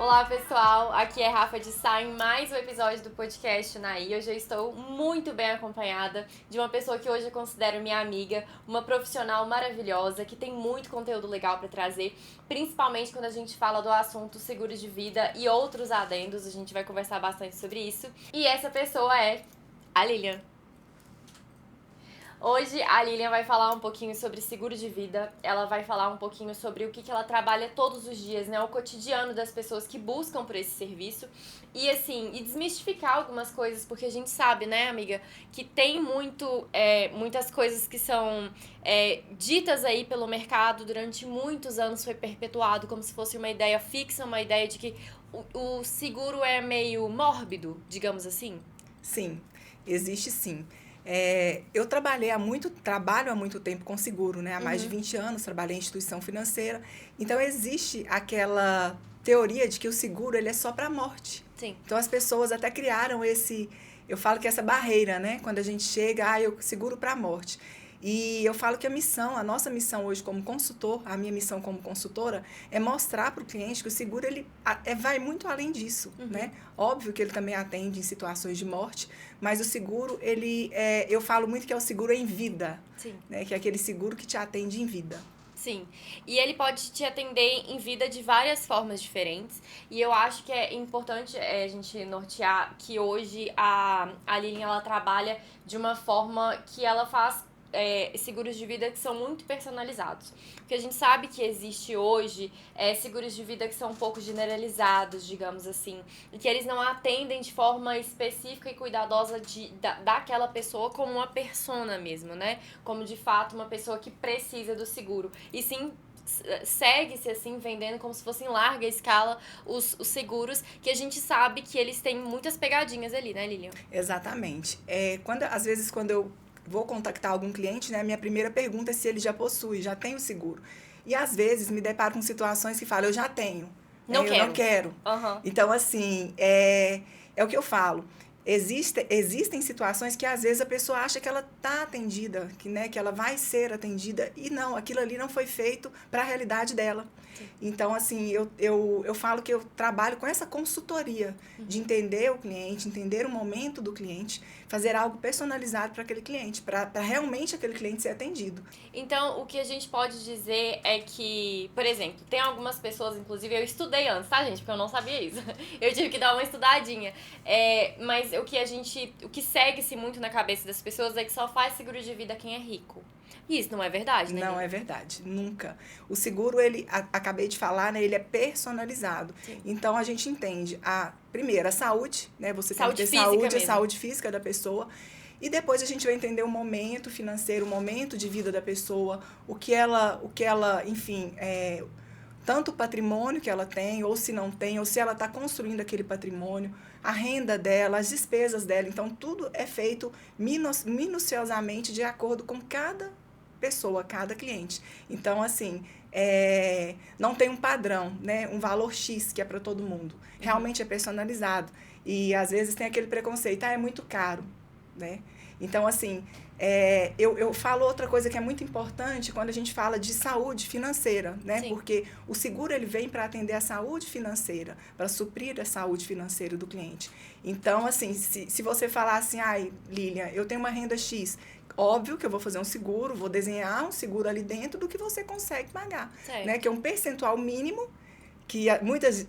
Olá pessoal, aqui é Rafa de Sá em mais um episódio do podcast Naí. Hoje eu estou muito bem acompanhada de uma pessoa que hoje eu considero minha amiga, uma profissional maravilhosa, que tem muito conteúdo legal para trazer, principalmente quando a gente fala do assunto seguro de vida e outros adendos, a gente vai conversar bastante sobre isso. E essa pessoa é a Lilian. Hoje a Lilian vai falar um pouquinho sobre seguro de vida, ela vai falar um pouquinho sobre o que ela trabalha todos os dias, né? O cotidiano das pessoas que buscam por esse serviço e assim, e desmistificar algumas coisas, porque a gente sabe, né, amiga, que tem muitas coisas que são ditas aí pelo mercado durante muitos anos, foi perpetuado como se fosse uma ideia fixa, uma ideia de que o seguro é meio mórbido, digamos assim. Sim, existe sim. Eu trabalho há muito tempo com seguro, né? Há mais de 20 anos, trabalhei em instituição financeira. Então, existe aquela teoria de que o seguro ele é só para a morte. Sim. Então, as pessoas até criaram eu falo que essa barreira, né? Quando a gente chega, eu seguro para a morte. E eu falo que a nossa missão hoje como consultor, a minha missão como consultora, é mostrar para o cliente que o seguro vai muito além disso, né? Óbvio que ele também atende em situações de morte, mas o seguro, eu falo muito que é o seguro em vida, Sim. Né? Que é aquele seguro que te atende em vida. Sim, e ele pode te atender em vida de várias formas diferentes. E eu acho que é importante a gente nortear que hoje a Lilian ela trabalha de uma forma que ela faz seguros de vida que são muito personalizados. Porque a gente sabe que existe hoje seguros de vida que são um pouco generalizados, digamos assim, e que eles não atendem de forma específica e cuidadosa daquela pessoa como uma persona mesmo, né? Como de fato uma pessoa que precisa do seguro. E sim, segue-se assim, vendendo como se fosse em larga escala os seguros, que a gente sabe que eles têm muitas pegadinhas ali, né, Lilian? Exatamente. Às vezes, quando eu vou contactar algum cliente, né, minha primeira pergunta é se ele já tem o seguro. E às vezes me deparo com situações que falam, eu já tenho. Eu não quero. Uhum. Então, assim, é o que eu falo. Existem situações que às vezes a pessoa acha que ela está atendida, que ela vai ser atendida, e não, aquilo ali não foi feito para a realidade dela. Sim. Então, assim, eu falo que eu trabalho com essa consultoria de entender o cliente, entender o momento do cliente, fazer algo personalizado para aquele cliente, para realmente aquele cliente ser atendido. Então, o que a gente pode dizer é que, por exemplo, tem algumas pessoas, inclusive eu estudei antes, tá, gente? Porque eu não sabia isso. Eu tive que dar uma estudadinha. Mas o que segue-se muito na cabeça das pessoas é que só faz seguro de vida quem é rico. E isso não é verdade, né? Não é verdade, nunca. O seguro, acabei de falar, né, ele é personalizado. Sim. Então, a gente entende, primeiro, a saúde, né? Você saúde tem que ter física a saúde física da pessoa. E depois a gente vai entender o momento financeiro, o momento de vida da pessoa, o que ela enfim, tanto o patrimônio que ela tem, ou se não tem, ou se ela está construindo aquele patrimônio, a renda dela, as despesas dela. Então, tudo é feito minuciosamente de acordo com cada pessoa, cada cliente. Então, assim, não tem um padrão, né? Um valor X que é para todo mundo. Realmente é personalizado. E, às vezes, tem aquele preconceito, é muito caro, né? Então, assim, eu falo outra coisa que é muito importante quando a gente fala de saúde financeira, né? Sim. Porque o seguro, ele vem para atender a saúde financeira, para suprir a saúde financeira do cliente. Então, assim, se você falar assim, Lilian, eu tenho uma renda X, óbvio que eu vou fazer um seguro, vou desenhar um seguro ali dentro do que você consegue pagar, né? Que é um percentual mínimo, que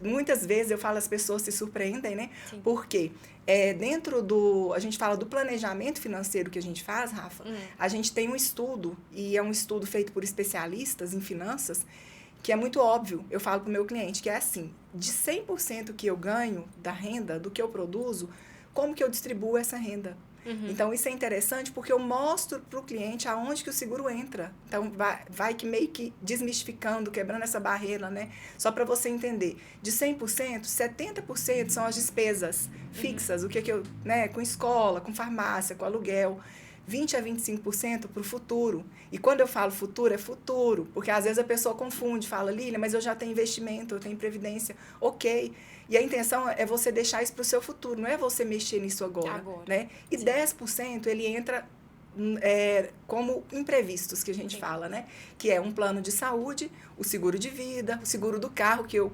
muitas vezes eu falo, as pessoas se surpreendem, né? Sim. Porque a gente fala do planejamento financeiro que a gente faz, Rafa, a gente tem um estudo, e é um estudo feito por especialistas em finanças, que é muito óbvio, eu falo para o meu cliente, que é assim, de 100% que eu ganho da renda, do que eu produzo, como que eu distribuo essa renda? Então, isso é interessante porque eu mostro para o cliente aonde que o seguro entra. Então, vai que meio que desmistificando, quebrando essa barreira, né? Só para você entender. De 100%, 70% são as despesas fixas, o que eu, né? Com escola, com farmácia, com aluguel. 20 a 25% para o futuro. E quando eu falo futuro, é futuro. Porque às vezes a pessoa confunde, fala, Lília, mas eu já tenho investimento, eu tenho previdência. Ok. E a intenção é você deixar isso para o seu futuro, não é você mexer nisso agora. Né? E Sim. 10% ele entra como imprevistos, que a gente fala, né? Que é um plano de saúde, o seguro de vida, o seguro do carro, que eu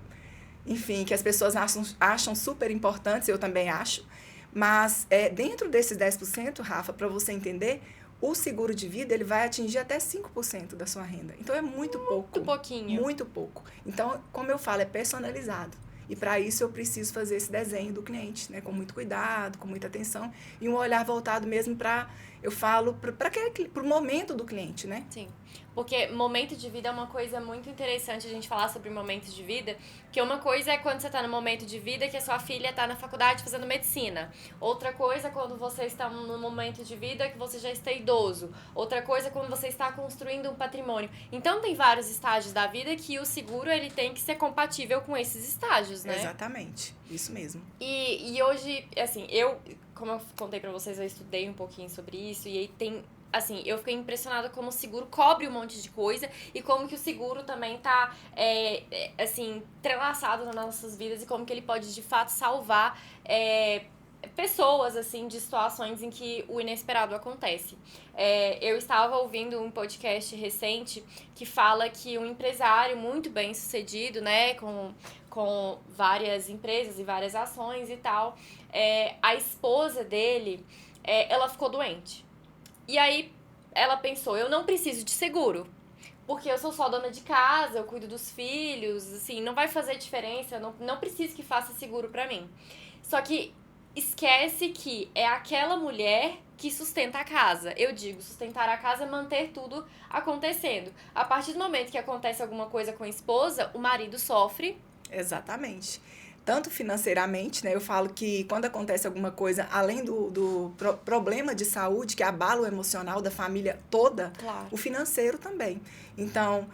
enfim, que as pessoas acham super importantes, eu também acho. Mas dentro desses 10%, Rafa, para você entender, o seguro de vida ele vai atingir até 5% da sua renda. Então é muito pouco. Muito pouquinho. Muito pouco. Então, como eu falo, é personalizado. E para isso eu preciso fazer esse desenho do cliente, né? Com muito cuidado, com muita atenção. E um olhar voltado mesmo para, eu falo, para o momento do cliente, né? Sim. Porque momento de vida é uma coisa muito interessante a gente falar sobre momentos de vida, que uma coisa é quando você está no momento de vida que a sua filha está na faculdade fazendo medicina. Outra coisa é quando você está no momento de vida que você já está idoso. Outra coisa é quando você está construindo um patrimônio. Então tem vários estágios da vida que o seguro ele tem que ser compatível com esses estágios, né? Exatamente, isso mesmo. E hoje, assim, como eu contei pra vocês, eu estudei um pouquinho sobre isso e aí tem... Assim, eu fiquei impressionada como o seguro cobre um monte de coisa e como que o seguro também tá, assim, entrelaçado nas nossas vidas e como que ele pode, de fato, salvar pessoas, assim, de situações em que o inesperado acontece. Eu estava ouvindo um podcast recente que fala que um empresário muito bem sucedido, né, com várias empresas e várias ações e tal, a esposa dele, ela ficou doente. E aí ela pensou, eu não preciso de seguro, porque eu sou só dona de casa, eu cuido dos filhos, assim, não vai fazer diferença, eu não preciso que faça seguro pra mim. Só que esquece que é aquela mulher que sustenta a casa. Eu digo, sustentar a casa é manter tudo acontecendo. A partir do momento que acontece alguma coisa com a esposa, o marido sofre. Exatamente. Tanto financeiramente, né? Eu falo que quando acontece alguma coisa, além do problema de saúde, que abala o emocional da família toda, Claro. O financeiro também. Então,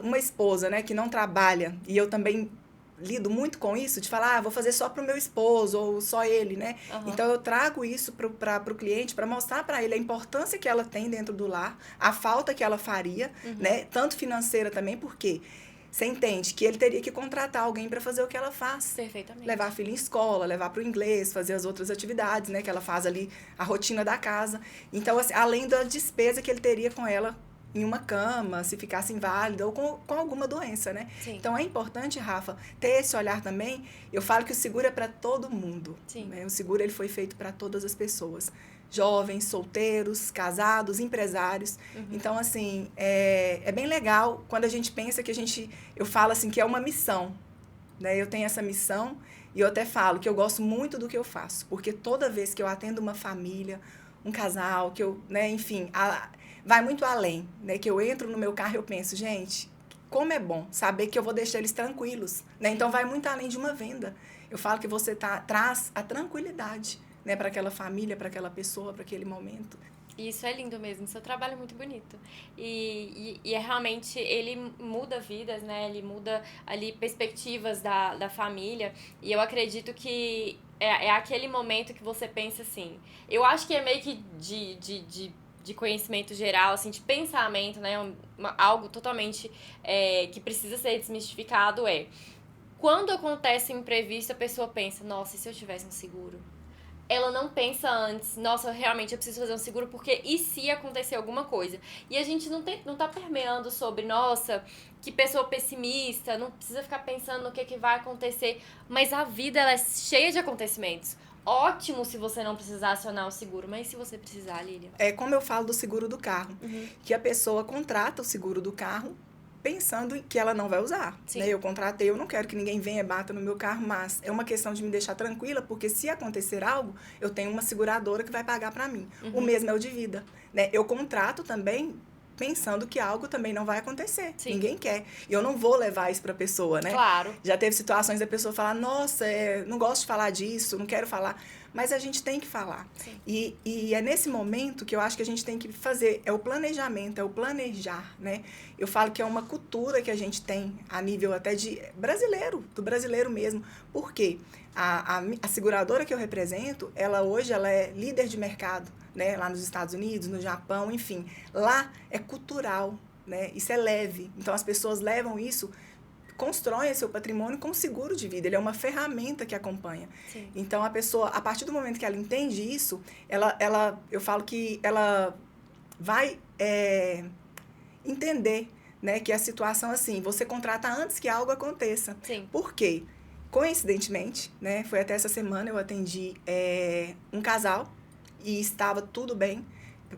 uma esposa, né, que não trabalha, e eu também lido muito com isso, de falar, vou fazer só para o meu esposo, ou só ele, né? Uhum. Então, eu trago isso para o cliente, para mostrar para ele a importância que ela tem dentro do lar, a falta que ela faria, né? Tanto financeira também, porque... Você entende que ele teria que contratar alguém para fazer o que ela faz. Perfeitamente. Levar a filha em escola, levar para o inglês, fazer as outras atividades, né? Que ela faz ali, a rotina da casa. Então, assim, além da despesa que ele teria com ela em uma cama, se ficasse inválida ou com alguma doença, né? Sim. Então, é importante, Rafa, ter esse olhar também. Eu falo que o seguro é para todo mundo. Sim. Né? O seguro ele foi feito para todas as pessoas. Jovens, solteiros, casados, empresários. Então, assim, é bem legal quando a gente pensa que eu falo assim, que é uma missão, né? Eu tenho essa missão e eu até falo que eu gosto muito do que eu faço, porque toda vez que eu atendo uma família, um casal, que eu, né, enfim, vai muito além, né? Que eu entro no meu carro e eu penso, gente, como é bom saber que eu vou deixar eles tranquilos, né? Então, vai muito além de uma venda. Eu falo que você traz a tranquilidade, né, para aquela família, para aquela pessoa, para aquele momento. Isso é lindo mesmo, seu trabalho é muito bonito. E é realmente, ele muda vidas, né? Ele muda ali perspectivas da família. E eu acredito que é aquele momento que você pensa assim. Eu acho que é meio que de conhecimento geral, assim, de pensamento, né? Algo totalmente que precisa ser desmistificado quando acontece um imprevisto, a pessoa pensa, nossa, e se eu tivesse um seguro? Ela não pensa antes, nossa, realmente eu preciso fazer um seguro, porque e se acontecer alguma coisa? E a gente não tá permeando sobre, nossa, que pessoa pessimista, não precisa ficar pensando no que vai acontecer. Mas a vida, ela é cheia de acontecimentos. Ótimo se você não precisar acionar o seguro, mas se você precisar, Lilian? É como eu falo do seguro do carro, que a pessoa contrata o seguro do carro pensando que ela não vai usar. Né? Eu contratei, eu não quero que ninguém venha e bata no meu carro, mas é uma questão de me deixar tranquila, porque se acontecer algo, eu tenho uma seguradora que vai pagar para mim. O mesmo é o de vida. Né? Eu contrato também pensando que algo também não vai acontecer. Sim. Ninguém quer. E eu não vou levar isso para a pessoa, né? Claro. Já teve situações da pessoa falar, nossa, não gosto de falar disso, não quero falar. Mas a gente tem que falar. E é nesse momento que eu acho que a gente tem que fazer, é o planejamento, é o planejar, né? Eu falo que é uma cultura que a gente tem a nível até de brasileiro, do brasileiro mesmo. Por quê? A seguradora que eu represento, hoje ela é líder de mercado, né? Lá nos Estados Unidos, no Japão, enfim. Lá é cultural, né? Isso é leve. Então, as pessoas levam isso, constroem seu patrimônio com seguro de vida. Ele é uma ferramenta que acompanha. Sim. Então, a pessoa, a partir do momento que ela entende isso, eu falo que ela vai entender, né? Que é a situação assim, você contrata antes que algo aconteça. Sim. Por quê? Coincidentemente, né? Foi até essa semana, eu atendi um casal e estava tudo bem,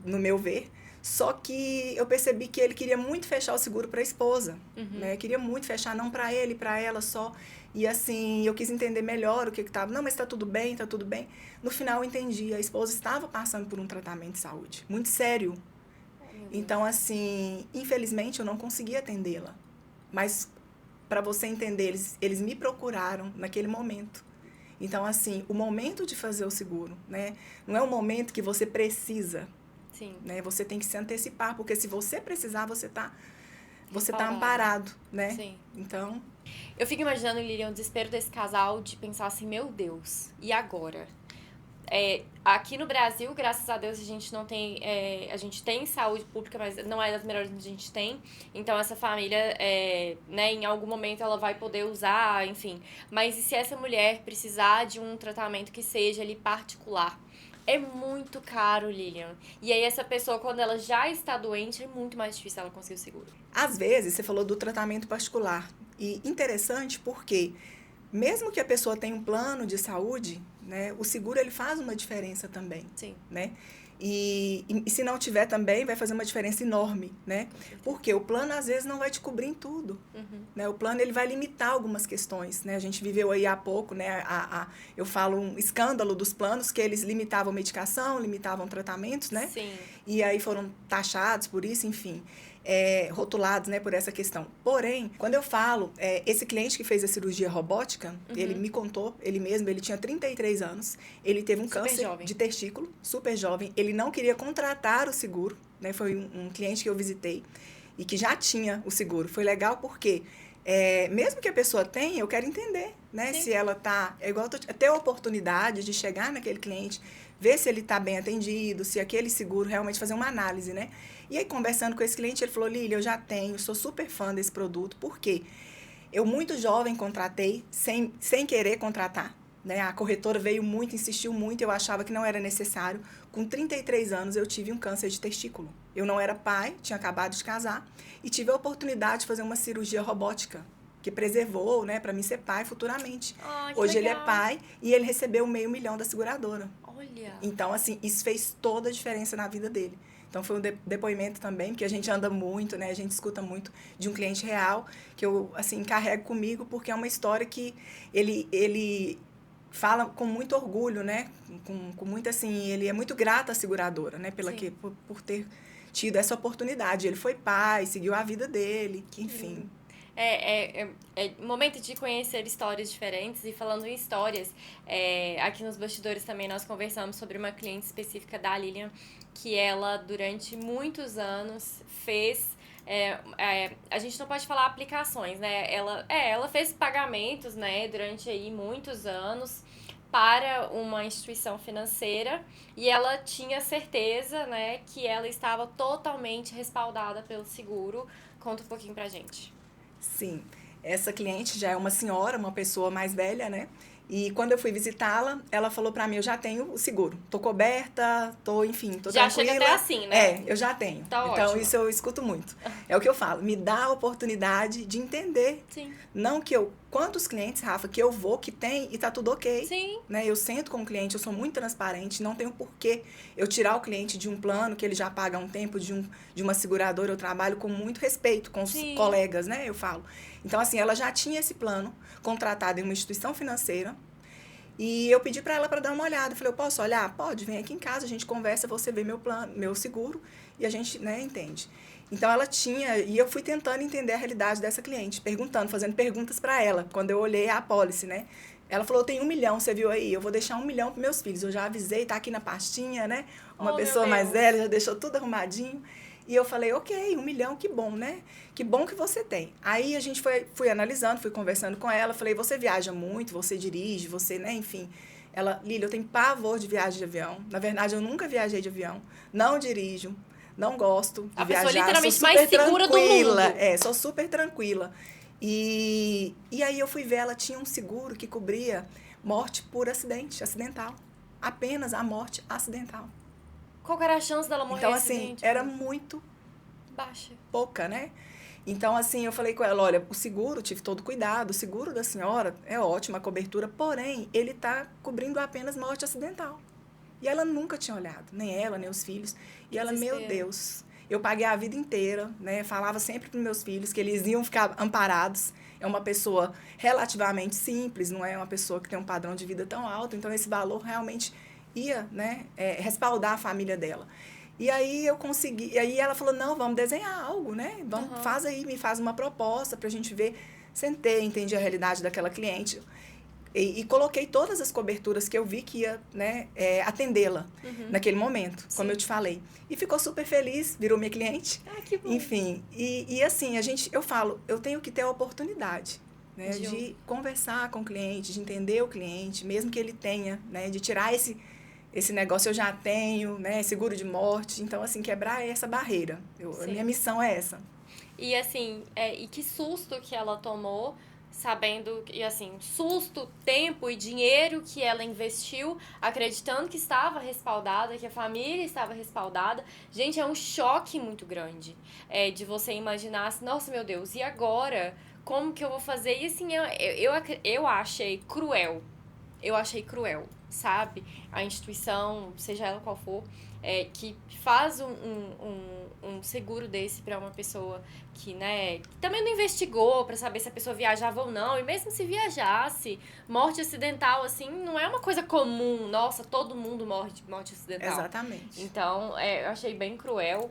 no meu ver. Só que eu percebi que ele queria muito fechar o seguro para a esposa, né? Queria muito fechar, não para ele, para ela só. E assim, eu quis entender melhor o que estava. Não, mas está tudo bem, está tudo bem. No final, eu entendi. A esposa estava passando por um tratamento de saúde muito sério. Então, assim, infelizmente, eu não consegui atendê-la. Mas, para você entender, eles me procuraram naquele momento. Então, assim, o momento de fazer o seguro, né? Não é um momento que você precisa. Sim. Né? Você tem que se antecipar, porque se você precisar, você tá amparado, né? Sim. Então... Eu fico imaginando, Lilian, o desespero desse casal de pensar assim, meu Deus, e agora? Aqui no Brasil, graças a Deus, a gente não tem... a gente tem saúde pública, mas não é das melhores que a gente tem. Então, essa família, né, em algum momento, ela vai poder usar, enfim. Mas e se essa mulher precisar de um tratamento que seja ali particular? É muito caro, Lilian. E aí, essa pessoa, quando ela já está doente, é muito mais difícil ela conseguir o seguro. Às vezes, você falou do tratamento particular. E interessante porque, mesmo que a pessoa tenha um plano de saúde, né, o seguro ele faz uma diferença também. Sim. Né? E se não tiver também, vai fazer uma diferença enorme, né? Porque o plano, às vezes, não vai te cobrir em tudo. Né? O plano, ele vai limitar algumas questões, né? A gente viveu aí há pouco, né? Eu falo um escândalo dos planos, que eles limitavam medicação, limitavam tratamentos, né? Sim. E aí foram taxados por isso, enfim. Rotulados, né, por essa questão. Porém, quando eu falo, esse cliente que fez a cirurgia robótica, ele me contou, ele tinha 33 anos, ele teve um câncer de testículo, super jovem, ele não queria contratar o seguro, né, foi um cliente que eu visitei e que já tinha o seguro. Foi legal porque, mesmo que a pessoa tenha, eu quero entender, né, se ela tá, igual ter a oportunidade de chegar naquele cliente, ver se ele está bem atendido, se aquele seguro realmente fazer uma análise, né? E aí, conversando com esse cliente, ele falou, Lília, eu já tenho, sou super fã desse produto, por quê? Eu, muito jovem, contratei, sem querer contratar, né? A corretora veio muito, insistiu muito, eu achava que não era necessário. Com 33 anos, eu tive um câncer de testículo. Eu não era pai, tinha acabado de casar, e tive a oportunidade de fazer uma cirurgia robótica, que preservou, né, para mim ser pai futuramente. Hoje legal. Ele é pai e ele recebeu R$500 mil da seguradora. Olha. Então, assim, isso fez toda a diferença na vida dele. Então, foi um depoimento também, porque a gente anda muito, né? A gente escuta muito de um cliente real, que eu, assim, carrego comigo, porque é uma história que ele fala com muito orgulho, né? Com muito, assim, ele é muito grato à seguradora, né? Por ter tido essa oportunidade. Ele foi pai, seguiu a vida dele, enfim. É momento de conhecer histórias diferentes. E falando em histórias, aqui nos bastidores também nós conversamos sobre uma cliente específica da Lilian, que ela durante muitos anos fez... a gente não pode falar aplicações, né? Ela fez pagamentos, né, durante aí muitos anos para uma instituição financeira e ela tinha certeza, né, que ela estava totalmente respaldada pelo seguro. Conta um pouquinho pra gente. Sim, essa cliente já é uma senhora, uma pessoa mais velha, né? E quando eu fui visitá-la, ela falou pra mim, eu já tenho o seguro. Tô coberta, enfim, tô já tranquila. Chega até assim, né? Eu já tenho. Tá então, ótimo. Isso eu escuto muito. É o que eu falo, me dá a oportunidade de entender. Sim. Não que quantos clientes, Rafa, que eu vou, que tem e tá tudo ok. Sim. Né? Eu sento com o cliente, eu sou muito transparente, não tenho porquê eu tirar o cliente de um plano que ele já paga há um tempo, de uma seguradora. Eu trabalho com muito respeito com os colegas, né? Eu falo. Então, assim, ela já tinha esse plano contratado em uma instituição financeira. E eu pedi para ela para dar uma olhada. Eu falei, eu posso olhar? Pode, vem aqui em casa, a gente conversa, você vê meu plano, meu seguro e a gente, né, entende. Então, ela tinha... E eu fui tentando entender a realidade dessa cliente, fazendo perguntas para ela, quando eu olhei a apólice, né? Ela falou, eu tenho 1 milhão, você viu aí? Eu vou deixar 1 milhão para meus filhos. Eu já avisei, tá aqui na pastinha, né? Uma pessoa mais velha, já deixou tudo arrumadinho. E eu falei, ok, 1 milhão, que bom, né? Que bom que você tem. Aí a gente fui analisando, fui conversando com ela, falei, você viaja muito, você dirige, você, né, enfim. Ela, Lília, eu tenho pavor de viagem de avião. Na verdade, eu nunca viajei de avião. Não dirijo, não gosto de viajar. A pessoa literalmente mais segura do mundo. Sou super tranquila. E aí eu fui ver, ela tinha um seguro que cobria morte por acidental. Apenas a morte acidental. Qual era a chance dela morrer? Então, assim, era muito baixa. Pouca, né? Então, assim, eu falei com ela, olha, o seguro, tive todo cuidado, o seguro da senhora é ótima, a cobertura, porém, ele está cobrindo apenas morte acidental. E ela nunca tinha olhado, nem ela, nem os filhos. E ela, meu Deus, eu paguei a vida inteira, né? Falava sempre para os meus filhos que eles iam ficar amparados. É uma pessoa relativamente simples, não é uma pessoa que tem um padrão de vida tão alto, então esse valor realmente ia, né, respaldar a família dela. E aí eu consegui, e aí ela falou, não, vamos desenhar algo, né? Vamos, faz aí, me faz uma proposta pra gente ver. Sentei, entendi a realidade daquela cliente. E coloquei todas as coberturas que eu vi que ia, né, atendê-la naquele momento, como eu te falei. E ficou super feliz, virou minha cliente. Ah, que bom. Enfim, e assim, eu falo, eu tenho que ter a oportunidade, né, de conversar com o cliente, de entender o cliente, mesmo que ele tenha, né, de tirar esse negócio eu já tenho, né, seguro de morte. Então, assim, quebrar essa barreira. A minha missão é essa. E assim, e que susto que ela tomou, sabendo, e assim, susto, tempo e dinheiro que ela investiu, acreditando que estava respaldada, que a família estava respaldada. Gente, é um choque muito grande de você imaginar assim, nossa, meu Deus, e agora? Como que eu vou fazer? E assim, eu achei cruel. Eu achei cruel, sabe? A instituição, seja ela qual for, que faz um seguro desse para uma pessoa que, né, também não investigou para saber se a pessoa viajava ou não. E mesmo se viajasse, morte acidental, assim, não é uma coisa comum. Nossa, todo mundo morre de morte acidental. Exatamente. Então, eu achei bem cruel.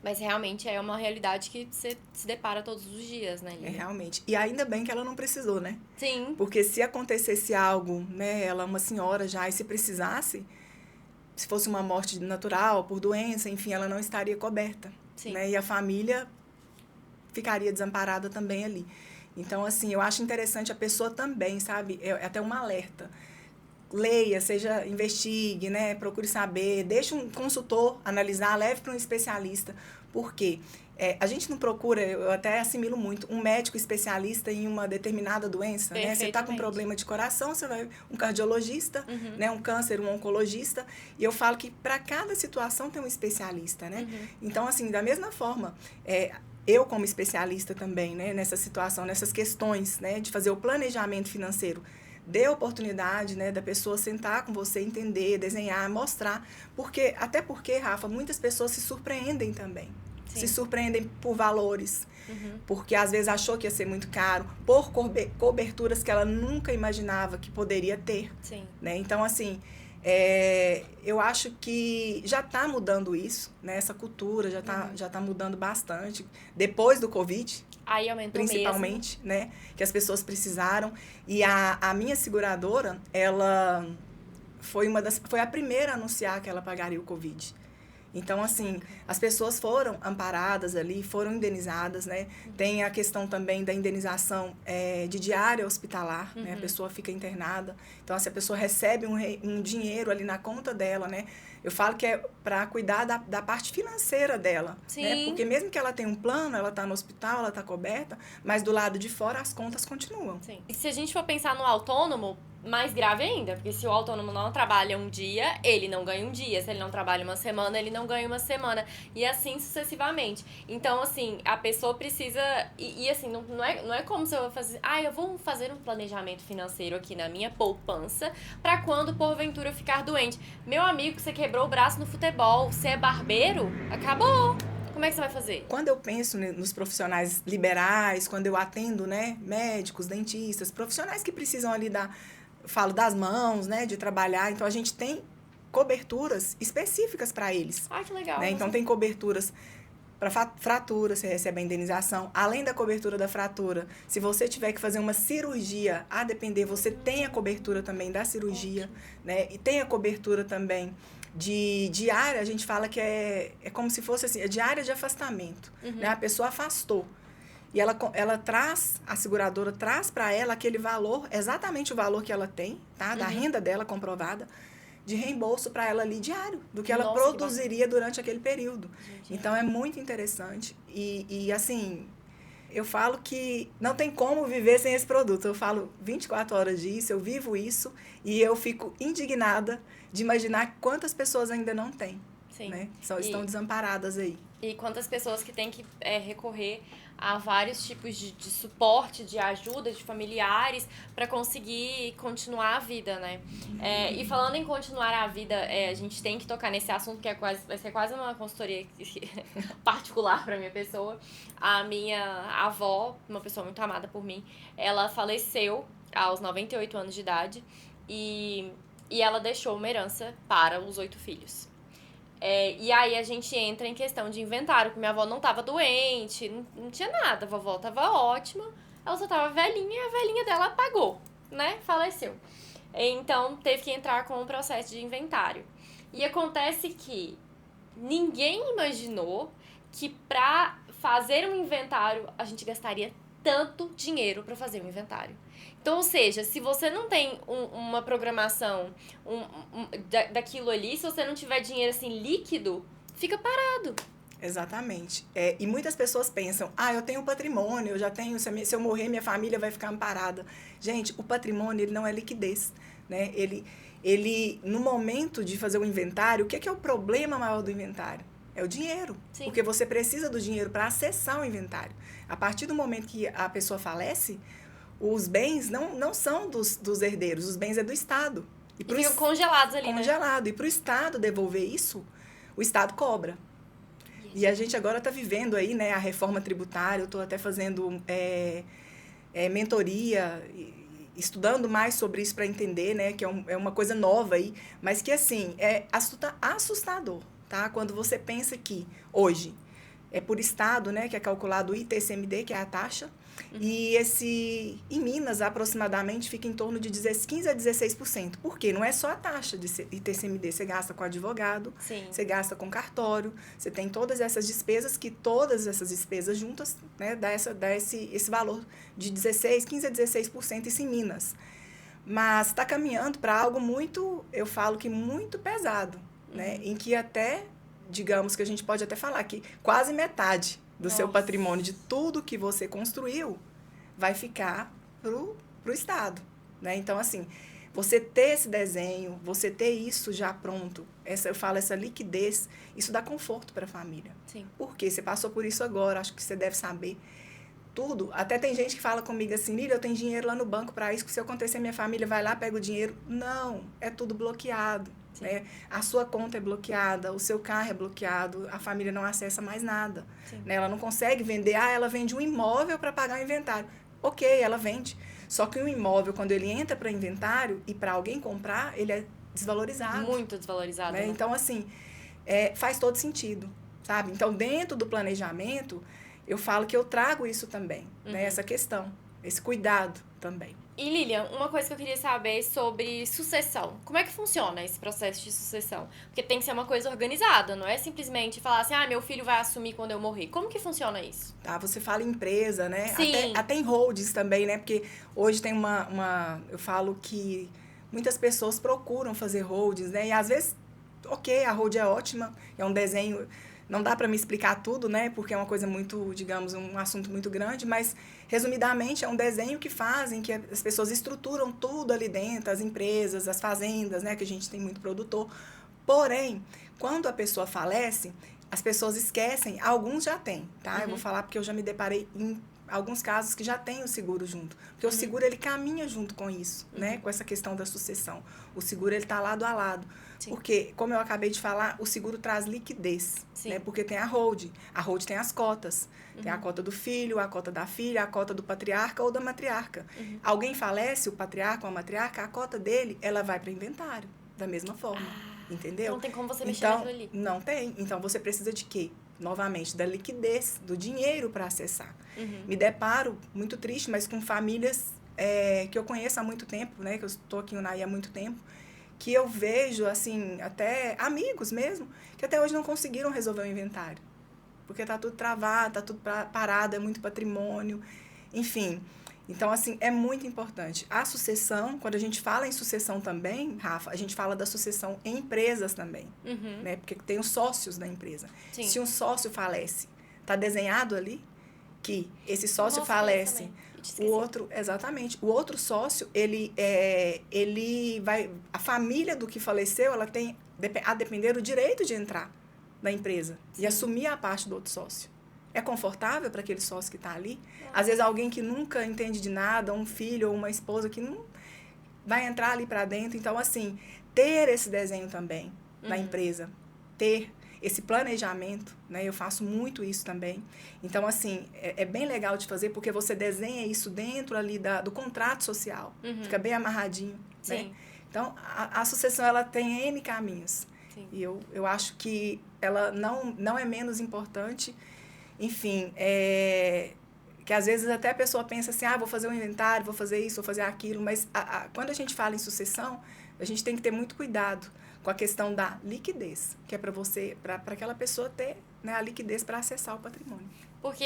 Mas realmente é uma realidade que você se depara todos os dias, né, Lívia? Realmente. E ainda bem que ela não precisou, né? Sim. Porque se acontecesse algo, né, ela é uma senhora já, e se precisasse, se fosse uma morte natural, por doença, enfim, ela não estaria coberta. Sim. Né? E a família ficaria desamparada também ali. Então, assim, eu acho interessante a pessoa também, sabe? É até um alerta. Leia, investigue, né? Procure saber, deixe um consultor analisar, leve para um especialista. Por quê? A gente não procura, eu até assimilo muito, um médico especialista em uma determinada doença, né? Você está com problema de coração, você vai um cardiologista, né? Um câncer, um oncologista. E eu falo que para cada situação tem um especialista, né? Então, assim, da mesma forma, eu como especialista também, né? Nessa situação, nessas questões, né? De fazer o planejamento financeiro, dê a oportunidade, né, da pessoa sentar com você, entender, desenhar, mostrar. Até porque, Rafa, muitas pessoas se surpreendem também. Sim. Se surpreendem por valores. Porque às vezes achou que ia ser muito caro, por coberturas que ela nunca imaginava que poderia ter. Sim. Né? Então, assim, eu acho que já está mudando isso, né? Essa cultura já tá mudando bastante. Depois do Covid, aí aumentou principalmente, mesmo, né? Que as pessoas precisaram. E a minha seguradora, ela foi a primeira a anunciar que ela pagaria o Covid. Então, assim, as pessoas foram amparadas ali, foram indenizadas, né? Tem a questão também da indenização de diária hospitalar, né? A pessoa fica internada. Então, se a pessoa recebe um dinheiro ali na conta dela, né? Eu falo que é para cuidar da parte financeira dela. Sim. Né? Porque mesmo que ela tenha um plano, ela está no hospital, ela está coberta, mas do lado de fora as contas continuam. Sim. E se a gente for pensar no autônomo, mais grave ainda, porque se o autônomo não trabalha um dia, ele não ganha um dia. Se ele não trabalha uma semana, ele não ganha uma semana. E assim sucessivamente. Então, assim, a pessoa precisa... E assim, não é como se eu fazer... eu vou fazer um planejamento financeiro aqui na minha poupança pra quando, porventura, eu ficar doente. Meu amigo, você quebrou o braço no futebol, você é barbeiro, acabou. Como é que você vai fazer? Quando eu penso nos profissionais liberais, quando eu atendo, né, médicos, dentistas, profissionais que precisam ali falo das mãos, né, de trabalhar. Então, a gente tem coberturas específicas para eles. Ai, que legal. Né? Então, tem coberturas para fratura, você recebe a indenização. Além da cobertura da fratura, se você tiver que fazer uma cirurgia, a depender, você tem a cobertura também da cirurgia, né? E tem a cobertura também de diária, a gente fala que é como se fosse assim, a diária de afastamento. Né? A pessoa afastou. E ela traz, a seguradora traz para ela aquele valor, exatamente o valor que ela tem, tá? Da renda dela comprovada, de reembolso para ela ali diário, do que ela produziria durante aquele período. Gente, então, é muito interessante. E, assim, eu falo que não tem como viver sem esse produto. Eu falo 24 horas disso, eu vivo isso, e eu fico indignada de imaginar quantas pessoas ainda não têm. Sim. Né? Estão desamparadas aí. E quantas pessoas que têm que recorrer a vários tipos de suporte, de ajuda, de familiares, para conseguir continuar a vida, né? E falando em continuar a vida, a gente tem que tocar nesse assunto que vai ser quase uma consultoria particular para minha pessoa. A minha avó, uma pessoa muito amada por mim, ela faleceu aos 98 anos de idade e ela deixou uma herança para os 8 filhos. E aí a gente entra em questão de inventário, que minha avó não tava doente, não tinha nada, a vovó tava ótima, ela só tava velhinha e a velhinha dela apagou, né? Faleceu. Então teve que entrar com um processo de inventário. E acontece que ninguém imaginou que pra fazer um inventário a gente gastaria tanto dinheiro pra fazer um inventário. Então, ou seja, se você não tem uma programação daquilo ali, se você não tiver dinheiro assim líquido, fica parado. Exatamente. E muitas pessoas pensam, eu tenho patrimônio, eu já tenho, se eu morrer, minha família vai ficar amparada. Gente, o patrimônio, ele não é liquidez, né? Ele, no momento de fazer o inventário, o que é o problema maior do inventário? É o dinheiro. Sim. Porque você precisa do dinheiro para acessar o inventário. A partir do momento que a pessoa falece, os bens não são dos herdeiros, os bens é do Estado. E ficam congelados ali, congelado. Né? E para o Estado devolver isso, o Estado cobra. E a gente agora está vivendo aí, né, a reforma tributária, eu estou até fazendo mentoria, estudando mais sobre isso para entender, né, que é uma coisa nova aí, mas que, assim, é assustador, tá? Quando você pensa que, hoje, é por Estado, né, que é calculado o ITCMD, que é a taxa, e em Minas, aproximadamente, fica em torno de 15% a 16%. Por quê? Não é só a taxa de ITCMD, você gasta com advogado, Sim. Você gasta com cartório, você tem todas essas despesas, que todas essas despesas juntas, né, dá esse valor de 15% a 16%, isso em Minas. Mas está caminhando para algo muito, eu falo que muito pesado, né, em que até, digamos que a gente pode até falar que quase metade do seu patrimônio, de tudo que você construiu, vai ficar pro Estado, né? Então, assim, você ter esse desenho, você ter isso já pronto, eu falo essa liquidez, isso dá conforto para a família. Sim. Porque você passou por isso agora, acho que você deve saber tudo. Até tem gente que fala comigo assim, Lília, eu tenho dinheiro lá no banco para isso, que se acontecer minha família vai lá, pega o dinheiro. Não, é tudo bloqueado. Né? A sua conta é bloqueada, o seu carro é bloqueado, a família não acessa mais nada. Né? Ela não consegue vender, ela vende um imóvel para pagar o inventário. Ok, ela vende. Só que um imóvel, quando ele entra para inventário e para alguém comprar, ele é desvalorizado. Muito desvalorizado. Né? Então, assim, faz todo sentido, sabe? Então, dentro do planejamento, eu falo que eu trago isso também, né? Essa questão, esse cuidado também. E, Lilian, uma coisa que eu queria saber sobre sucessão. Como é que funciona esse processo de sucessão? Porque tem que ser uma coisa organizada, não é simplesmente falar assim, meu filho vai assumir quando eu morrer. Como que funciona isso? Tá, você fala em empresa, né? Sim. Até em holdings também, né? Porque hoje tem eu falo que muitas pessoas procuram fazer holdings, né? E às vezes, ok, a hold é ótima, é um desenho... Não dá para me explicar tudo, né? Porque é uma coisa muito, digamos, um assunto muito grande, mas, resumidamente, é um desenho que fazem, que as pessoas estruturam tudo ali dentro, as empresas, as fazendas, né? Que a gente tem muito produtor. Porém, quando a pessoa falece, as pessoas esquecem, alguns já têm, tá? Eu vou falar porque eu já me deparei em alguns casos que já tem o seguro junto. Porque o seguro, ele caminha junto com isso, né? Com essa questão da sucessão. O seguro, ele tá lado a lado. Sim. Porque, como eu acabei de falar, o seguro traz liquidez, né? Porque tem a hold. A hold tem as cotas. Tem a cota do filho, a cota da filha, a cota do patriarca ou da matriarca. Alguém falece, o patriarca ou a matriarca, a cota dele, ela vai para inventário, da mesma forma. Entendeu? Não tem como você mexer naquilo ali. Não tem. Então, você precisa de quê? Novamente, da liquidez, do dinheiro para acessar. Me deparo, muito triste, mas com famílias que eu conheço há muito tempo, né? Que eu estou aqui no Unaí há muito tempo, que eu vejo, assim, até amigos mesmo, que até hoje não conseguiram resolver o inventário. Porque tá tudo travado, tá tudo parado, é muito patrimônio, enfim. Então, assim, é muito importante. A sucessão, quando a gente fala em sucessão também, Rafa, a gente fala da sucessão em empresas também, né? Porque tem os sócios da empresa. Sim. Se um sócio falece, tá desenhado ali que esse sócio falece... O outro, exatamente. O outro sócio, ele vai... A família do que faleceu, ela tem, a depender do direito de entrar da empresa Sim. e assumir a parte do outro sócio. É confortável para aquele sócio que está ali? Às vezes alguém que nunca entende de nada, um filho ou uma esposa que não vai entrar ali para dentro. Então, assim, ter esse desenho também na empresa, ter esse planejamento, né? Eu faço muito isso também. Então, assim, é bem legal de fazer porque você desenha isso dentro ali do contrato social. Fica bem amarradinho, né? Então, a sucessão, ela tem N caminhos. Sim. E eu acho que ela não é menos importante. Enfim, que às vezes até a pessoa pensa assim, vou fazer um inventário, vou fazer isso, vou fazer aquilo, mas quando a gente fala em sucessão, a gente tem que ter muito cuidado com a questão da liquidez, que é para aquela pessoa ter, né, a liquidez para acessar o patrimônio. Porque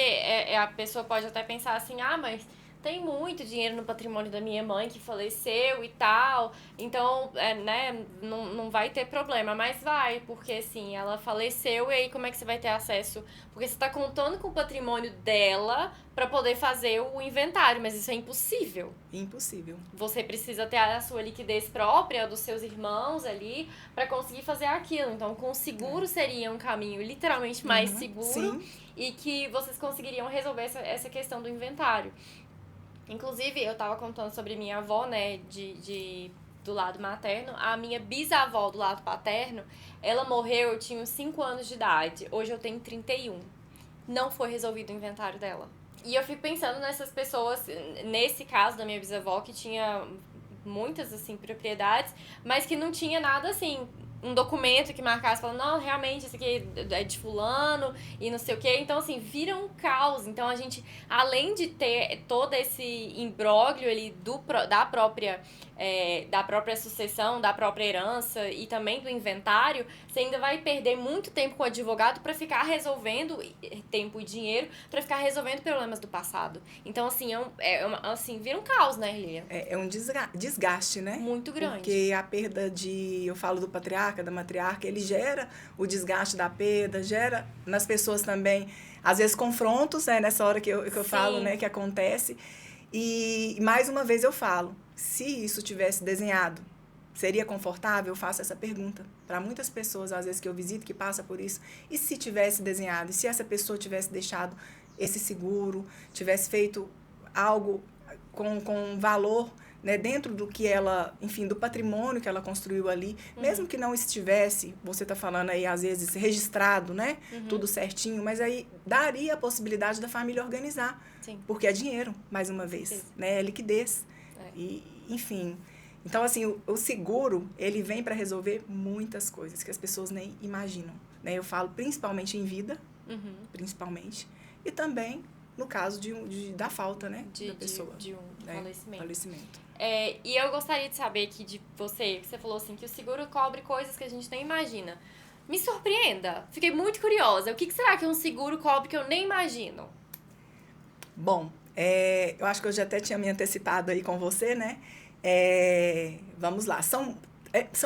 a pessoa pode até pensar assim, mas tem muito dinheiro no patrimônio da minha mãe que faleceu e tal, então, né, não vai ter problema, mas vai, porque assim, ela faleceu e aí como é que você vai ter acesso? Porque você tá contando com o patrimônio dela para poder fazer o inventário, mas isso é impossível. Impossível. Você precisa ter a sua liquidez própria, dos seus irmãos ali, para conseguir fazer aquilo. Então, com o seguro seria um caminho literalmente mais seguro. Sim. E que vocês conseguiriam resolver essa questão do inventário. Inclusive, eu tava contando sobre minha avó, né, do lado materno. A minha bisavó do lado paterno, ela morreu, eu tinha 5 anos de idade. Hoje eu tenho 31. Não foi resolvido o inventário dela. E eu fico pensando nessas pessoas, nesse caso da minha bisavó, que tinha muitas, assim, propriedades, mas que não tinha nada, assim, um documento que marcasse, falando, não, realmente, isso aqui é de fulano e não sei o quê. Então, assim, vira um caos. Então, a gente, além de ter todo esse imbróglio ali da própria sucessão, da própria herança e também do inventário, você ainda vai perder muito tempo com o advogado para ficar resolvendo, tempo e dinheiro, para ficar resolvendo problemas do passado. Então, assim, assim, vira um caos, né, Lilian? É um desgaste, né? Muito grande. Porque a perda eu falo do patriarca, da matriarca, ele gera o desgaste da perda, gera nas pessoas também, às vezes, confrontos, né? Nessa hora que eu falo, né, que acontece. E, mais uma vez, eu falo, se isso tivesse desenhado, seria confortável? Eu faço essa pergunta para muitas pessoas, às vezes, que eu visito, que passa por isso. E se tivesse desenhado? E se essa pessoa tivesse deixado esse seguro, tivesse feito algo com valor, né, dentro do que ela, enfim, do patrimônio que ela construiu ali, mesmo que não estivesse, você está falando aí, às vezes, registrado, né, tudo certinho, mas aí daria a possibilidade da família organizar. Sim. Porque é dinheiro, mais uma vez, né, é liquidez. E, enfim, então, assim, o seguro, ele vem para resolver muitas coisas que as pessoas nem imaginam, né, eu falo principalmente em vida, principalmente, e também no caso da falta, né, da pessoa. De um falecimento. E eu gostaria de saber aqui de você, que você falou assim, que o seguro cobre coisas que a gente nem imagina. Me surpreenda. Fiquei muito curiosa. O que será que um seguro cobre que eu nem imagino? Bom, eu acho que eu já até tinha me antecipado aí com você, né? Vamos lá. São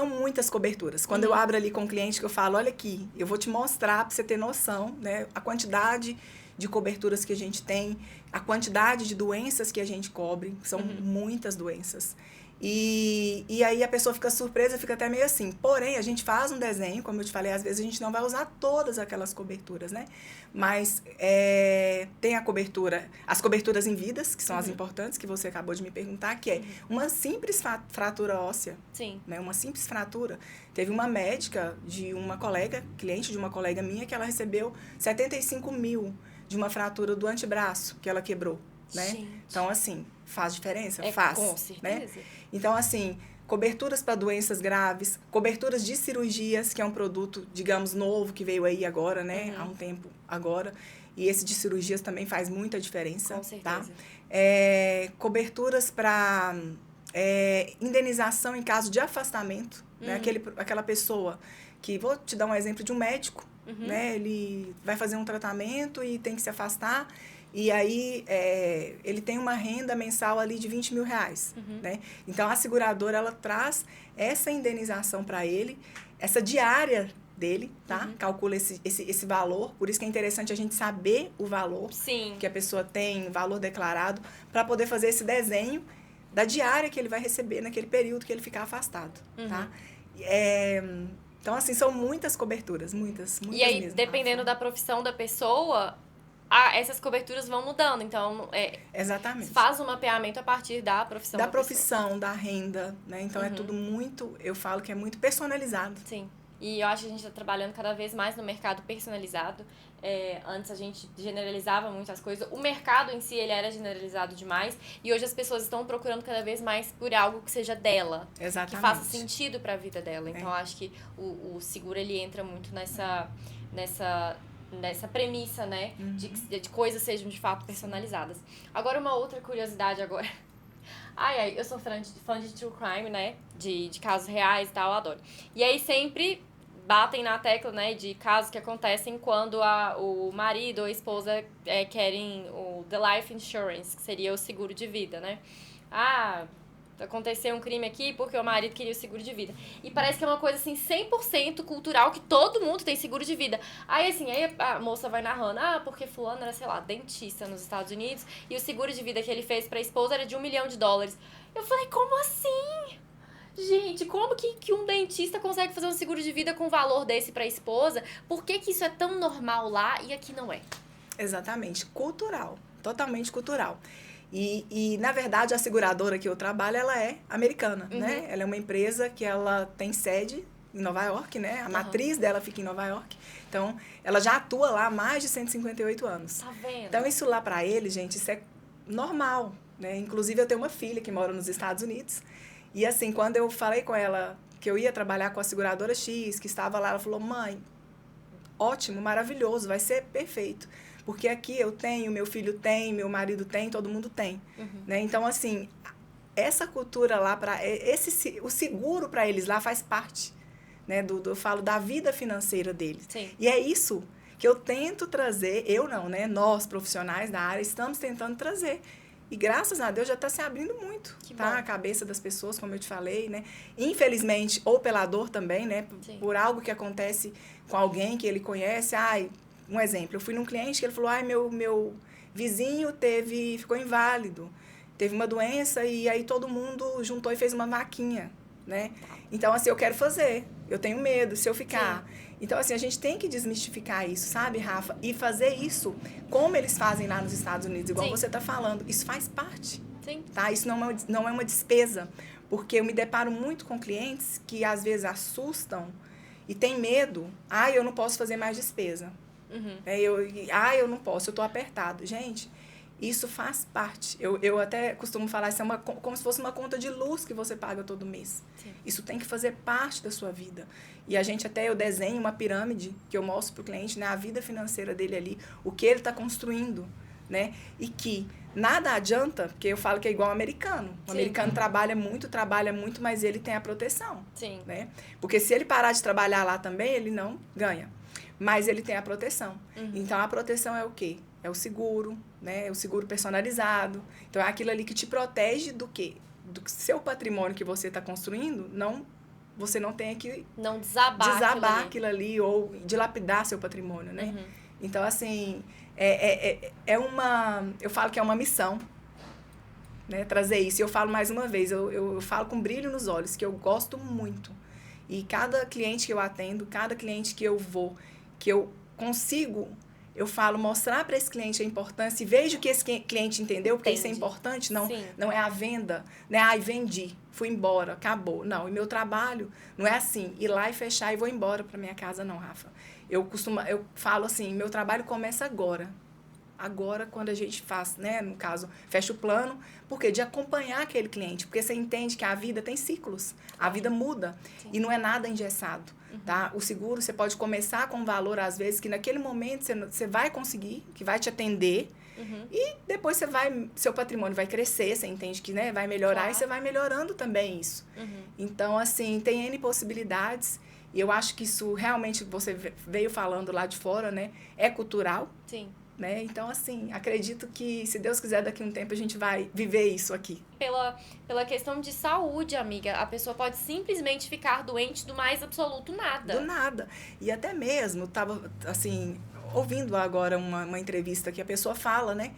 muitas coberturas. Quando eu abro ali com o cliente, que eu falo, olha aqui, eu vou te mostrar para você ter noção, né? A quantidade de coberturas que a gente tem, a quantidade de doenças que a gente cobre, são muitas doenças. E aí a pessoa fica surpresa, fica até meio assim. Porém, a gente faz um desenho, como eu te falei, às vezes a gente não vai usar todas aquelas coberturas, né? Mas tem as coberturas em vidas, que são as importantes, que você acabou de me perguntar, que é uma simples fratura óssea. Sim. Né? Uma simples fratura. Teve uma médica de uma colega, cliente de uma colega minha, que ela recebeu 75 mil de uma fratura do antebraço que ela quebrou, né? Gente. Então, assim, faz diferença? Faz. Com certeza. Né? Então, assim, coberturas para doenças graves, coberturas de cirurgias, que é um produto, digamos, novo, que veio aí agora, né? Há um tempo agora. E esse de cirurgias também faz muita diferença. Com certeza. Tá? Coberturas para indenização em caso de afastamento, né? Aquela pessoa que, vou te dar um exemplo de um médico, né? Ele vai fazer um tratamento e tem que se afastar, e aí ele tem uma renda mensal ali de 20 mil reais, né? Então, a seguradora, ela traz essa indenização para ele, essa diária dele, tá? Calcula esse valor, por isso que é interessante a gente saber o valor que a pessoa tem, o valor declarado, para poder fazer esse desenho da diária que ele vai receber naquele período que ele ficar afastado, tá? Então, assim, são muitas coberturas, muitas E aí, mesmo, dependendo da profissão da pessoa, essas coberturas vão mudando. Então, exatamente. Faz um mapeamento a partir da profissão da da profissão, pessoa. da renda, né? Então, é tudo muito, eu falo que é muito personalizado. Sim. E eu acho que a gente está trabalhando cada vez mais no mercado personalizado. Antes a gente generalizava muitas coisas. O mercado em si, ele era generalizado demais. E hoje as pessoas estão procurando cada vez mais por algo que seja dela. Exatamente. Que faça sentido para a vida dela. Então, eu acho que o seguro, ele entra muito nessa premissa, né? De coisas sejam de fato personalizadas. Agora, uma outra curiosidade agora. Eu sou fã de true crime, né? De casos reais e tal, eu adoro. E aí sempre batem na tecla, né, de casos que acontecem quando o marido ou a esposa querem o The Life Insurance, que seria o seguro de vida, né? Aconteceu um crime aqui porque o marido queria o seguro de vida. E parece que é uma coisa, assim, 100% cultural, que todo mundo tem seguro de vida. Aí a moça vai narrando, porque fulano era, sei lá, dentista nos Estados Unidos, e o seguro de vida que ele fez pra esposa era de $1 milhão. Eu falei, como assim? Gente, como que um dentista consegue fazer um seguro de vida com valor desse pra esposa? Por que isso é tão normal lá e aqui não é? Exatamente. Cultural. Totalmente cultural. E, na verdade, a seguradora que eu trabalho, ela é americana, né? Ela é uma empresa que ela tem sede em Nova York, né? A matriz dela fica em Nova York. Então, ela já atua lá há mais de 158 anos. Tá vendo? Então, isso lá pra ele, gente, isso é normal, né? Inclusive, eu tenho uma filha que mora nos Estados Unidos. E, assim, quando eu falei com ela que eu ia trabalhar com a seguradora X, que estava lá, ela falou, mãe, ótimo, maravilhoso, vai ser perfeito. Porque aqui eu tenho, meu filho tem, meu marido tem, todo mundo tem. Né? Então, assim, essa cultura lá, o seguro para eles lá faz parte, né? Eu falo da vida financeira deles. Sim. E é isso que eu tento trazer, eu não, né? Nós, profissionais da área, estamos tentando trazer. E graças a Deus já está se abrindo muito, tá? A cabeça das pessoas, como eu te falei, né? Infelizmente, ou pela dor também, né? Por algo que acontece com alguém que ele conhece. Um exemplo, eu fui num cliente que ele falou, meu vizinho ficou inválido, teve uma doença e aí todo mundo juntou e fez uma vaquinha, né? Então, assim, eu quero fazer, eu tenho medo se eu ficar. Sim. Então, assim, a gente tem que desmistificar isso, sabe, Rafa? E fazer isso como eles fazem lá nos Estados Unidos, igual você está falando. Isso faz parte, tá? Isso não é uma despesa, porque eu me deparo muito com clientes que às vezes assustam e têm medo. Eu não posso fazer mais despesa. Eu não posso, eu estou apertado. Gente, isso faz parte. Eu até costumo falar, isso é como se fosse uma conta de luz que você paga todo mês. Sim. Isso tem que fazer parte da sua vida. E eu desenho uma pirâmide que eu mostro para o cliente, né, a vida financeira dele ali, o que ele está construindo, né? E que nada adianta, porque eu falo que é igual ao americano. O americano trabalha muito, mas ele tem a proteção. Sim. Né? Porque se ele parar de trabalhar lá também, ele não ganha. Mas ele tem a proteção. Então, a proteção é o quê? É o seguro, né? É o seguro personalizado. Então, é aquilo ali que te protege do quê? Do seu patrimônio que você está construindo, você não tem que não desabar aquilo ali ou dilapidar seu patrimônio, né? Então, assim, eu falo que é uma missão, né? Trazer isso. E eu falo mais uma vez, eu falo com brilho nos olhos, que eu gosto muito. E cada cliente que eu atendo, cada cliente que eu vou, que eu consigo, eu falo, mostrar para esse cliente a importância e vejo que esse cliente entendeu, porque isso é importante, não é a venda, né? Vendi, fui embora, acabou. Não, e meu trabalho não é assim, ir lá e fechar e vou embora para minha casa, não, Rafa. Eu falo assim, meu trabalho começa agora. Agora, quando a gente faz, né, no caso, fecha o plano, porque de acompanhar aquele cliente, porque você entende que a vida tem ciclos, a vida muda. Sim. E não é nada engessado, tá? O seguro, você pode começar com um valor, às vezes, que naquele momento você vai conseguir, que vai te atender, e depois seu patrimônio vai crescer, você entende que, né, vai melhorar, e você vai melhorando também isso. Então, assim, tem N possibilidades, e eu acho que isso realmente, você veio falando lá de fora, né, é cultural. Sim. Né? Então, assim, acredito que, se Deus quiser, daqui a um tempo a gente vai viver isso aqui. Pela questão de saúde, amiga, a pessoa pode simplesmente ficar doente do mais absoluto nada. Do nada. E até mesmo, estava, assim, ouvindo agora uma entrevista que a pessoa fala, né?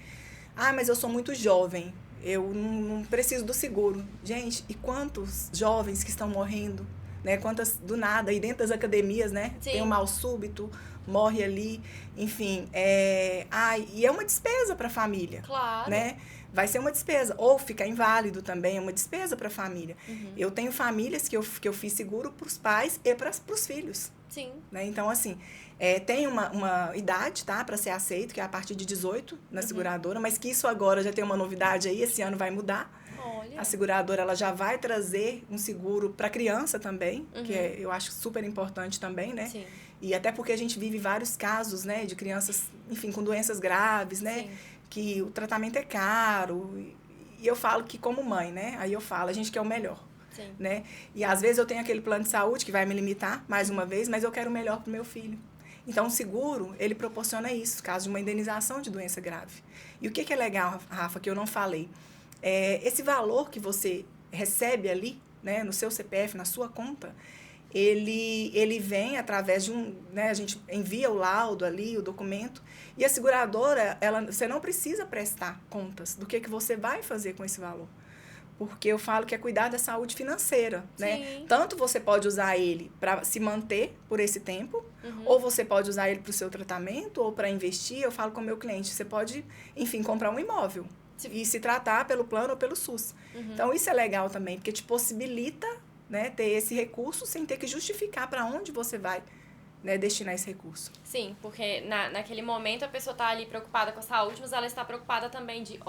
Mas eu sou muito jovem, eu não preciso do seguro. Gente, e quantos jovens que estão morrendo né? Quantas do nada, e dentro das academias, né? Sim. Tem um mal súbito, morre ali, enfim. E é uma despesa para a família. Claro. Né? Vai ser uma despesa. Ou ficar inválido também é uma despesa para a família. Eu tenho famílias que eu fiz seguro para os pais e para os filhos. Sim. Né? Então, assim, tem uma idade, tá? Para ser aceito, que é a partir de 18 na seguradora, mas que isso agora já tem uma novidade aí, esse ano vai mudar. Olha. A seguradora, ela já vai trazer um seguro para criança também, que eu acho super importante também, né? Sim. E até porque a gente vive vários casos, né, de crianças, enfim, com doenças graves, né? Sim. Que o tratamento é caro. E eu falo que como mãe, né? Aí eu falo, a gente quer o melhor. Sim. Né? E às vezes eu tenho aquele plano de saúde que vai me limitar, mais uma vez, mas eu quero o melhor para o meu filho. Então, o seguro, ele proporciona isso, caso de uma indenização de doença grave. E o que é legal, Rafa, que eu não falei? Esse valor que você recebe ali, né, no seu CPF, na sua conta, ele vem através de né, a gente envia o laudo ali, o documento, e a seguradora, você não precisa prestar contas do que você vai fazer com esse valor. Porque eu falo que é cuidar da saúde financeira, né? Tanto você pode usar ele para se manter por esse tempo, ou você pode usar ele para o seu tratamento, ou para investir. Eu falo com o meu cliente, você pode, enfim, comprar um imóvel e se tratar pelo plano ou pelo SUS. Então, isso é legal também, porque te possibilita, né, ter esse recurso sem ter que justificar para onde você vai, né, destinar esse recurso. Sim, porque naquele momento a pessoa está ali preocupada com a saúde, mas ela está preocupada também de,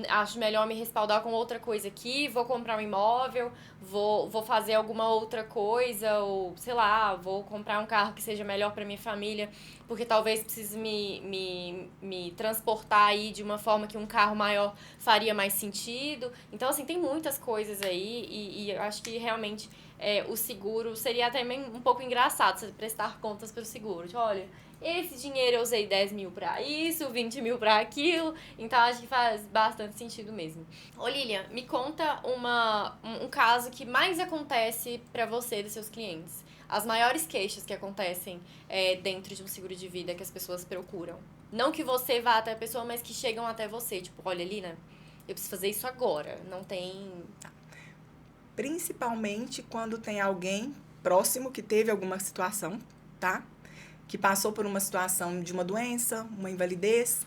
acho melhor me respaldar com outra coisa aqui, vou comprar um imóvel, vou fazer alguma outra coisa, ou sei lá, vou comprar um carro que seja melhor para minha família, porque talvez precise me transportar aí de uma forma que um carro maior faria mais sentido. Então, assim, tem muitas coisas aí e eu acho que realmente o seguro seria até um pouco engraçado você prestar contas para o seguro. Tipo, olha, esse dinheiro eu usei 10 mil pra isso, 20 mil pra aquilo. Então, acho que faz bastante sentido mesmo. Ô, Lilian, me conta um caso que mais acontece pra você e dos seus clientes. As maiores queixas que acontecem dentro de um seguro de vida que as pessoas procuram. Não que você vá até a pessoa, mas que chegam até você. Tipo, olha, Lina, eu preciso fazer isso agora. Não tem... Principalmente quando tem alguém próximo que teve alguma situação, tá? Que passou por uma situação de uma doença, uma invalidez.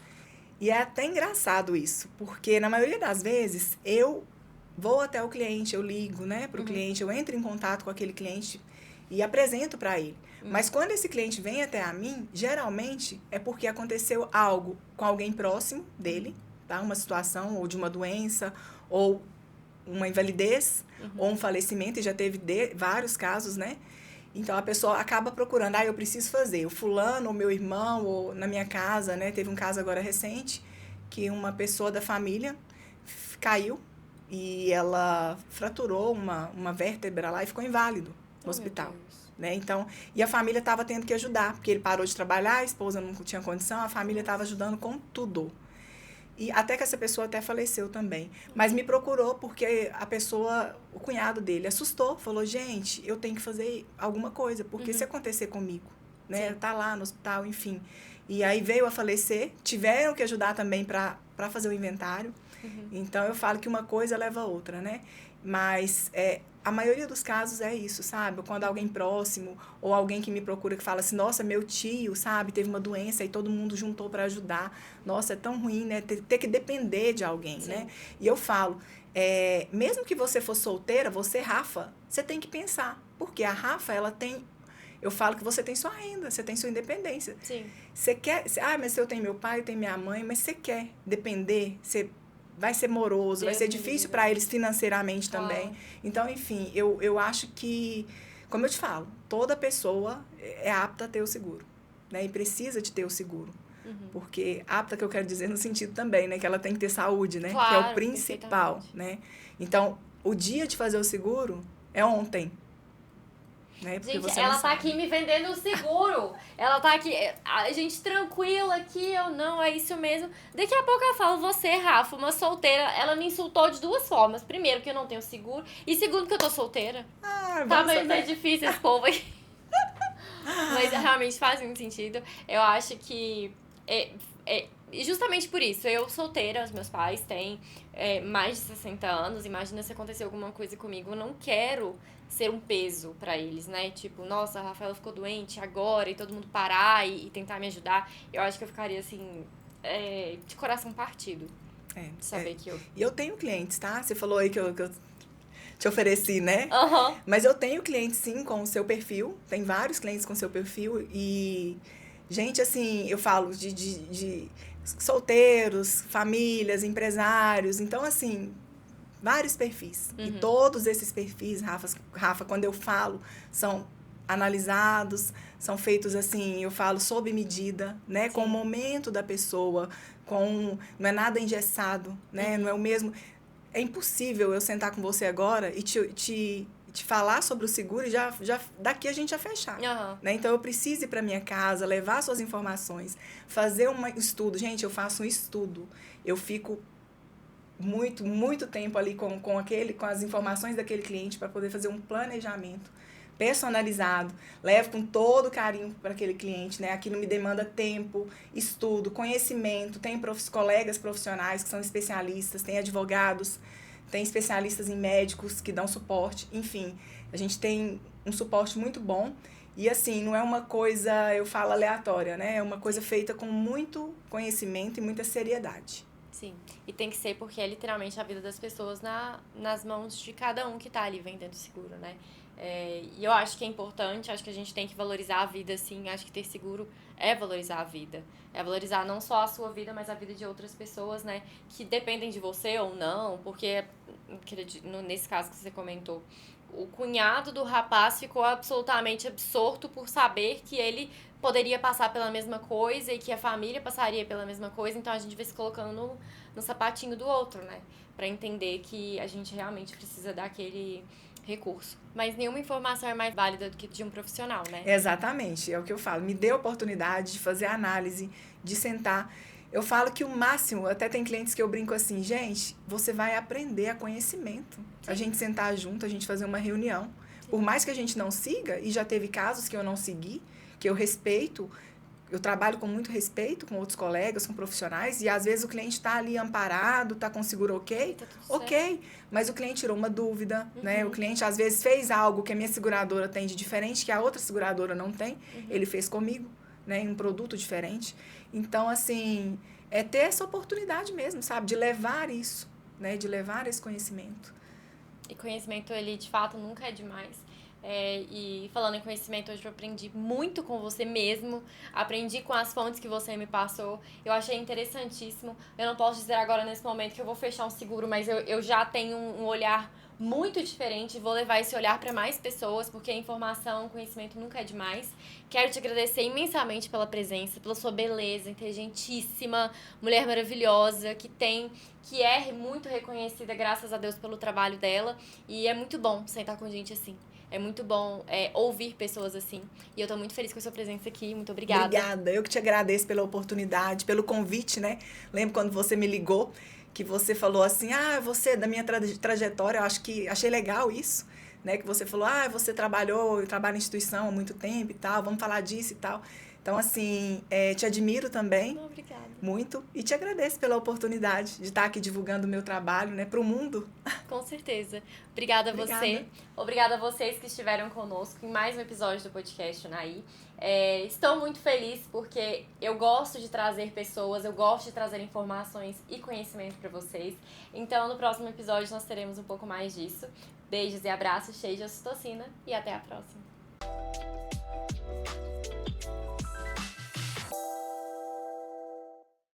E é até engraçado isso, porque na maioria das vezes eu vou até o cliente, eu ligo, né, para o cliente, eu entro em contato com aquele cliente e apresento para ele. Mas quando esse cliente vem até a mim, geralmente é porque aconteceu algo com alguém próximo dele, tá? Uma situação ou de uma doença ou uma invalidez ou um falecimento, e já teve vários casos, né? Então, a pessoa acaba procurando, eu preciso fazer. O fulano, o meu irmão, ou na minha casa, né? Teve um caso agora recente, que uma pessoa da família caiu e ela fraturou uma vértebra lá e ficou inválido no hospital. Né? Então, e a família estava tendo que ajudar, porque ele parou de trabalhar, a esposa não tinha condição, a família estava ajudando com tudo. E até que essa pessoa até faleceu também. Mas me procurou porque a pessoa, o cunhado dele, assustou. Falou, gente, eu tenho que fazer alguma coisa. Porque se acontecer comigo, né? Tá lá no hospital, enfim. E aí veio a falecer. Tiveram que ajudar também para fazer o inventário. Então, eu falo que uma coisa leva a outra, né? Mas a maioria dos casos é isso, sabe? Quando alguém próximo ou alguém que me procura que fala assim, nossa, meu tio, sabe, teve uma doença e todo mundo juntou para ajudar. Nossa, é tão ruim, né? Ter que depender de alguém, né? E eu falo, mesmo que você for solteira, você, Rafa, você tem que pensar. Porque a Rafa, ela tem... Eu falo que você tem sua renda, você tem sua independência. Sim. Você quer... mas eu tenho meu pai, eu tenho minha mãe, mas você quer depender, vai ser moroso, vai ser difícil para eles financeiramente também. Então, enfim, eu acho que, como eu te falo, toda pessoa é apta a ter o seguro, né? E precisa de ter o seguro. Porque apta, que eu quero dizer no sentido também, né? Que ela tem que ter saúde, né? Claro, que é o principal, né? Então, o dia de fazer o seguro é ontem. Né? Porque gente, você ela não tá sabe. aqui me vendendo o seguro. Ela tá aqui, a gente tranquila aqui, eu não, é isso mesmo. Daqui a pouco eu falo, você, Rafa, uma solteira, ela me insultou de duas formas. Primeiro, que eu não tenho seguro, e segundo, que eu tô solteira. Tá, mas é difícil esse povo aí. Mas realmente faz muito sentido. Eu acho que E justamente por isso, eu solteira, os meus pais têm mais de 60 anos, imagina se acontecer alguma coisa comigo, eu não quero ser um peso pra eles, né? Tipo, nossa, a Rafaela ficou doente agora e todo mundo parar e tentar me ajudar. Eu acho que eu ficaria, assim, de coração partido. De saber que eu... E eu tenho clientes, tá? Você falou aí que eu te ofereci, né? Aham. Mas eu tenho clientes, sim, com o seu perfil. Tem vários clientes com o seu perfil. E, gente, assim, eu falo de solteiros, famílias, empresários. Então, assim, vários perfis. E todos esses perfis, Rafa, quando eu falo, são analisados, são feitos assim, eu falo sob medida, né? Sim. Com o momento da pessoa, não é nada engessado, né? Não é o mesmo... É impossível eu sentar com você agora e te falar sobre o seguro e já daqui a gente já fechar. Né? Então, eu preciso ir para minha casa, levar suas informações, fazer um estudo. Gente, eu faço um estudo. Eu fico muito tempo ali com as informações daquele cliente para poder fazer um planejamento personalizado, levo com todo carinho para aquele cliente, né? Aquilo me demanda tempo, estudo, conhecimento, tem colegas profissionais que são especialistas, tem advogados, tem especialistas em médicos que dão suporte, enfim, a gente tem um suporte muito bom e assim, não é uma coisa, eu falo, aleatória, né? É uma coisa feita com muito conhecimento e muita seriedade. Sim, e tem que ser porque é literalmente a vida das pessoas nas mãos de cada um que tá ali vendendo seguro, né? E eu acho que é importante, acho que a gente tem que valorizar a vida, sim. Acho que ter seguro é valorizar a vida. É valorizar não só a sua vida, mas a vida de outras pessoas, né? Que dependem de você ou não, porque, nesse caso que você comentou, o cunhado do rapaz ficou absolutamente absorto por saber que ele poderia passar pela mesma coisa e que a família passaria pela mesma coisa, então a gente vai se colocando no sapatinho do outro, né? Pra entender que a gente realmente precisa daquele recurso. Mas nenhuma informação é mais válida do que de um profissional, né? Exatamente, é o que eu falo. Me dê a oportunidade de fazer análise, de sentar. Eu falo que o máximo, até tem clientes que eu brinco assim, gente, você vai aprender a conhecimento. Sim. A gente sentar junto, a gente fazer uma reunião. Sim. Por mais que a gente não siga, e já teve casos que eu não segui, que eu respeito, eu trabalho com muito respeito com outros colegas, com profissionais, e às vezes o cliente está ali amparado, está com seguro ok, ok, mas o cliente tirou uma dúvida, né? O cliente às vezes fez algo que a minha seguradora tem de diferente, que a outra seguradora não tem, ele fez comigo, né? Um produto diferente. Então, assim, é ter essa oportunidade mesmo, sabe? De levar isso, né? De levar esse conhecimento. E conhecimento, ele de fato nunca é demais. E falando em conhecimento, hoje eu aprendi muito com você mesmo, aprendi com as fontes que você me passou, eu achei interessantíssimo. Eu não posso dizer agora nesse momento que eu vou fechar um seguro, mas eu já tenho um olhar muito diferente, vou levar esse olhar para mais pessoas, porque informação, conhecimento nunca é demais. Quero te agradecer imensamente pela presença, pela sua beleza, inteligentíssima, mulher maravilhosa, que é muito reconhecida, graças a Deus, pelo trabalho dela, e é muito bom sentar com gente assim. É muito bom ouvir pessoas assim. E eu tô muito feliz com a sua presença aqui. Muito obrigada. Obrigada. Eu que te agradeço pela oportunidade, pelo convite, né? Lembro quando você me ligou, que você falou assim, você, da minha trajetória, eu achei legal isso, né? Que você falou, você trabalha em instituição há muito tempo e tal, vamos falar disso e tal. Então, assim, te admiro também. Obrigada. Muito. E te agradeço pela oportunidade de estar aqui divulgando o meu trabalho, né, para o mundo. Com certeza. Obrigada a você. Obrigada a vocês que estiveram conosco em mais um episódio do podcast Unaí. Estou muito feliz porque eu gosto de trazer pessoas, eu gosto de trazer informações e conhecimento para vocês. Então, no próximo episódio nós teremos um pouco mais disso. Beijos e abraços cheios de ocitocina e até a próxima.